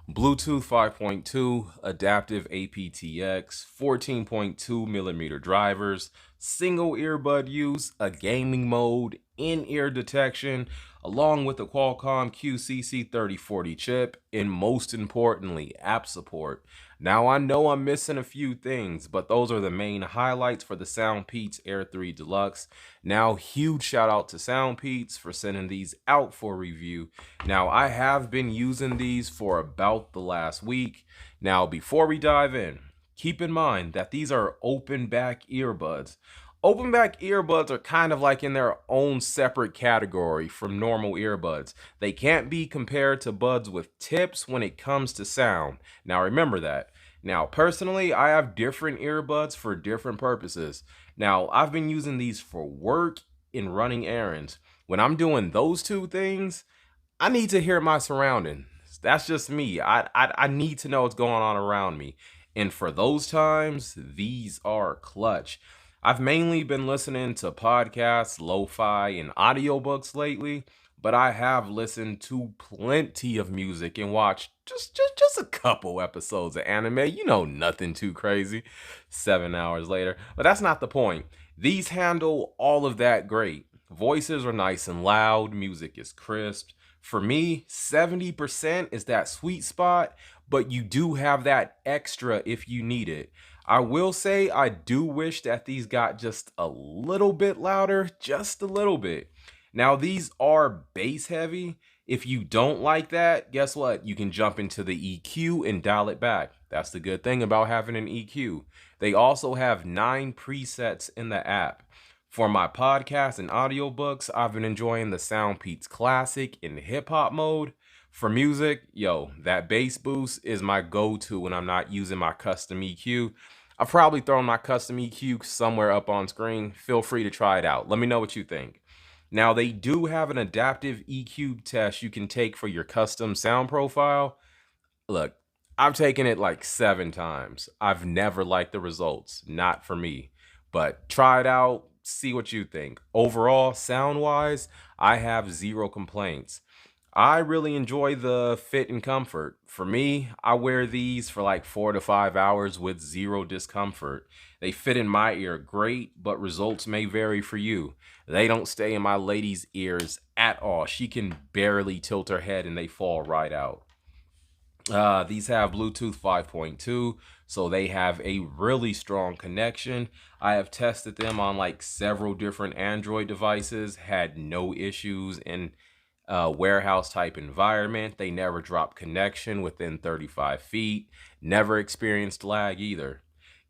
Bluetooth 5.2, adaptive aptX, 14.2 millimeter drivers, single earbud use, a gaming mode, in-ear detection, along with the Qualcomm QCC3040 chip, and most importantly, app support. Now I know I'm missing a few things, but those are the main highlights for the SoundPeats Air3 Deluxe. Now, huge shout out to SoundPeats for sending these out for review. Now, I have been using these for about the last week. Now, before we dive in, keep in mind that these are open back earbuds. Open back earbuds are kind of like in their own separate category from normal earbuds. They can't be compared to buds with tips when it comes to sound. Now remember that. Now personally, I have different earbuds for different purposes. Now I've been using these for work and running errands. When I'm doing those two things, I need to hear my surroundings. That's just me. I need to know what's going on around me. And for those times, these are clutch. I've mainly been listening to podcasts, lo-fi, and audiobooks lately, but I have listened to plenty of music and watched just a couple episodes of anime. You know, nothing too crazy. 7 hours later. But that's not the point. These handle all of that great. Voices are nice and loud. Music is crisp. For me, 70% is that sweet spot, but you do have that extra if you need it. I will say I do wish that these got just a little bit louder, just a little bit. Now these are bass heavy. If you don't like that, guess what? You can jump into the EQ and dial it back. That's the good thing about having an EQ. They also have 9 presets in the app. For my podcasts and audiobooks, I've been enjoying the SoundPeats Classic in hip hop mode. For music, yo, that bass boost is my go-to when I'm not using my custom EQ. I've probably thrown my custom EQ somewhere up on screen. Feel free to try it out. Let me know what you think. Now, they do have an adaptive EQ test you can take for your custom sound profile. Look, I've taken it like 7 times. I've never liked the results. Not for me. But try it out. See what you think. Overall, sound-wise, I have 0 complaints. I really enjoy the fit and comfort. For me, I wear these for like 4 to 5 hours with 0 discomfort. They fit in my ear great, but results may vary for you. They don't stay in my lady's ears at all. She can barely tilt her head and they fall right out. These have Bluetooth 5.2, so they have a really strong connection. I have tested them on like several different Android devices, had no issues in warehouse type environment. They never dropped connection within 35 feet, never experienced lag either.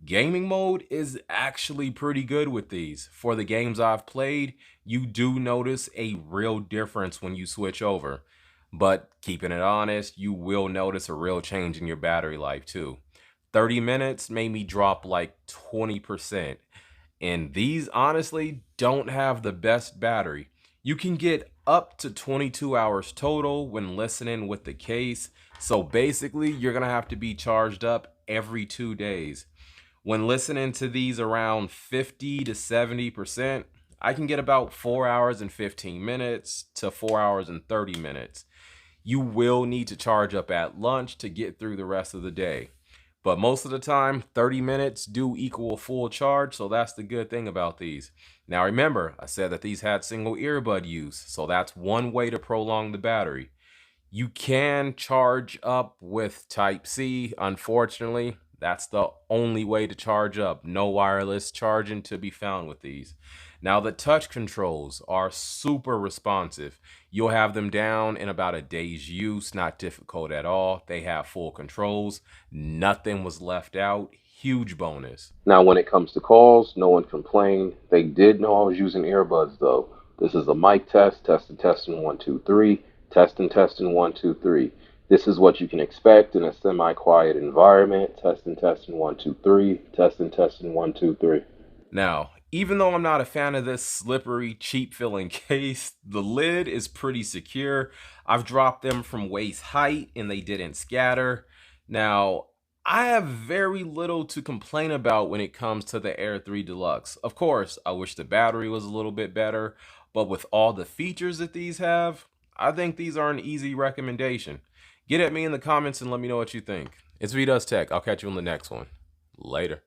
Gaming mode is actually pretty good with these. For the games I've played, you do notice a real difference when you switch over. But keeping it honest, you will notice a real change in your battery life too. 30 minutes made me drop like 20%. And these honestly don't have the best battery. You can get up to 22 hours total when listening with the case. So basically, you're going to have to be charged up every 2 days. When listening to these around 50 to 70%, I can get about 4 hours and 15 minutes to 4 hours and 30 minutes. You will need to charge up at lunch to get through the rest of the day. But most of the time, 30 minutes do equal a full charge, so that's the good thing about these. Now remember, I said that these had single earbud use, so that's one way to prolong the battery. You can charge up with Type-C. Unfortunately, that's the only way to charge up. No wireless charging to be found with these. Now the touch controls are super responsive. You'll have them down in about a day's use, not difficult at all. They have full controls. Nothing was left out. Huge bonus. Now when it comes to calls, no one complained. They did know I was using earbuds though. This is a mic test, testing 1 2 3, testing 1 2 3. This is what you can expect in a semi-quiet environment. Testing 1 2 3, testing 1 2 3. Now, even though I'm not a fan of this slippery, cheap-feeling case, the lid is pretty secure. I've dropped them from waist height and they didn't scatter. Now, I have very little to complain about when it comes to the Air 3 Deluxe. Of course, I wish the battery was a little bit better, but with all the features that these have, I think these are an easy recommendation. Get at me in the comments and let me know what you think. It's vdoestech. I'll catch you on the next one. Later.